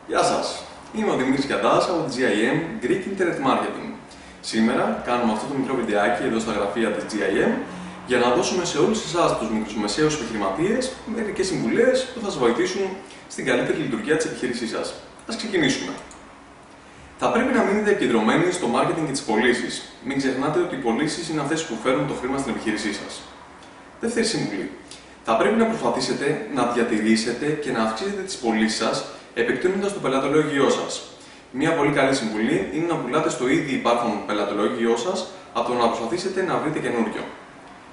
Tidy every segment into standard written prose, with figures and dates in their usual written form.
Γεια σας! Είμαι ο Δημήτρης Κιαντάς από τη GIM Greek Internet Marketing. Σήμερα κάνουμε αυτό το μικρό βιντεάκι εδώ στα γραφεία της GIM για να δώσουμε σε όλους εσάς τους μικρομεσαίους επιχειρηματίες μερικές συμβουλές που θα σας βοηθήσουν στην καλύτερη λειτουργία της επιχείρησής σας. Ας ξεκινήσουμε. Θα πρέπει να μείνετε επικεντρωμένοι στο marketing και τις πωλήσεις. Μην ξεχνάτε ότι οι πωλήσεις είναι αυτές που φέρνουν το χρήμα στην επιχείρησή σας. Δεύτερη συμβουλή. Θα πρέπει να προσπαθήσετε να διατηρήσετε και να αυξήσετε τις πωλήσεις σας επεκτείνοντας το πελατολόγιό σας. Μια πολύ καλή συμβουλή είναι να πουλάτε στο ήδη υπάρχον πελατολόγιό σας από το να προσπαθήσετε να βρείτε καινούριο.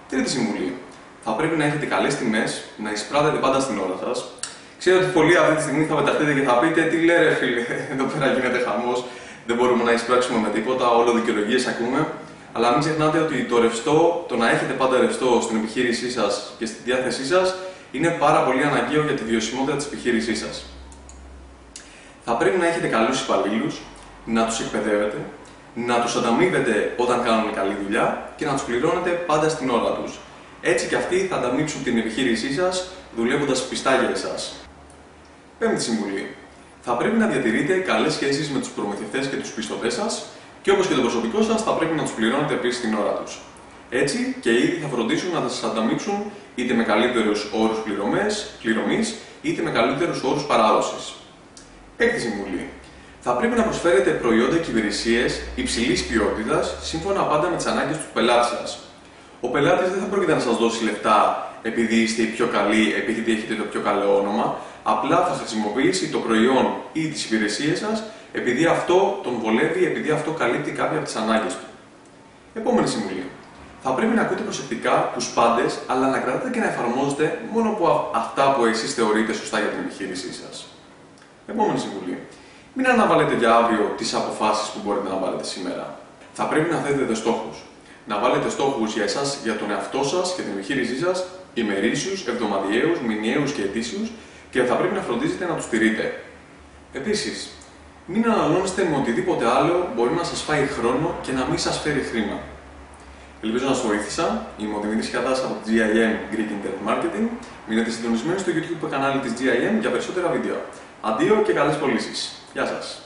Τρίτη συμβουλή. Θα πρέπει να έχετε καλές τιμές, να εισπράτετε πάντα στην ώρα σας. Ξέρω ότι πολλοί αυτή τη στιγμή θα πεταχτείτε και θα πείτε: τι λέει ρε φίλε, εδώ πέρα γίνεται χαμός, δεν μπορούμε να εισπράξουμε με τίποτα, όλο δικαιολογίες ακούμε. Αλλά μην ξεχνάτε ότι το ρευστό, το να έχετε πάντα ρευστό στην επιχείρησή σας και στη διάθεσή σας, είναι πάρα πολύ αναγκαίο για τη βιωσιμότητα της επιχείρησής σας. Θα πρέπει να έχετε καλούς υπαλλήλους, να τους εκπαιδεύετε, να τους ανταμείβετε όταν κάνουν καλή δουλειά και να τους πληρώνετε πάντα στην ώρα τους. Έτσι και αυτοί θα ανταμείψουν την επιχείρησή σας δουλεύοντας πιστά για εσάς. Πέμπτη συμβουλή. Θα πρέπει να διατηρείτε καλές σχέσεις με τους προμηθευτές και τους πιστωτές σας και όπως και το προσωπικό σας θα πρέπει να τους πληρώνετε επίσης την ώρα τους. Έτσι και ήδη θα φροντίσουν να σας ανταμείψουν είτε με καλύτερους όρους πληρωμής είτε με καλύτερους όρους παράδοσης. Έκτη συμβουλή. Θα πρέπει να προσφέρετε προϊόντα και υπηρεσίες υψηλής ποιότητας σύμφωνα πάντα με τις ανάγκες του πελάτη σας. Ο πελάτης δεν θα πρόκειται να σας δώσει λεφτά επειδή είστε οι πιο καλοί, επειδή έχετε το πιο καλό όνομα, απλά θα χρησιμοποιήσει το προϊόν ή τις υπηρεσίες σας επειδή αυτό τον βολεύει, επειδή αυτό καλύπτει κάποια από τις ανάγκες του. Επόμενη συμβουλή. Θα πρέπει να ακούτε προσεκτικά τους πάντες, αλλά να κρατάτε και να εφαρμόζετε μόνο από αυτά που εσείς θεωρείτε σωστά για την επιχείρησή σας. Επόμενη συμβουλή. Μην αναβάλλετε για αύριο τις αποφάσεις που μπορείτε να βάλετε σήμερα. Θα πρέπει να θέτετε στόχους. Να βάλετε στόχους για εσάς, για τον εαυτό σας και την επιχείρησή σας, ημερήσιους, εβδομαδιαίους, μηνιαίους και ετήσιους και θα πρέπει να φροντίζετε να τους τηρείτε. Επίσης, μην αναλώνεστε με οτιδήποτε άλλο μπορεί να σας φάει χρόνο και να μην σας φέρει χρήμα. Ελπίζω να σας βοήθησα. Είμαι ο Δημήτρης Κιαντάς από τη GIM Greek Internet Marketing. Μείνετε συντονισμένοι στο YouTube κανάλι της GIM για περισσότερα βίντεο. Αντίο και καλές πωλήσεις. Γεια σας!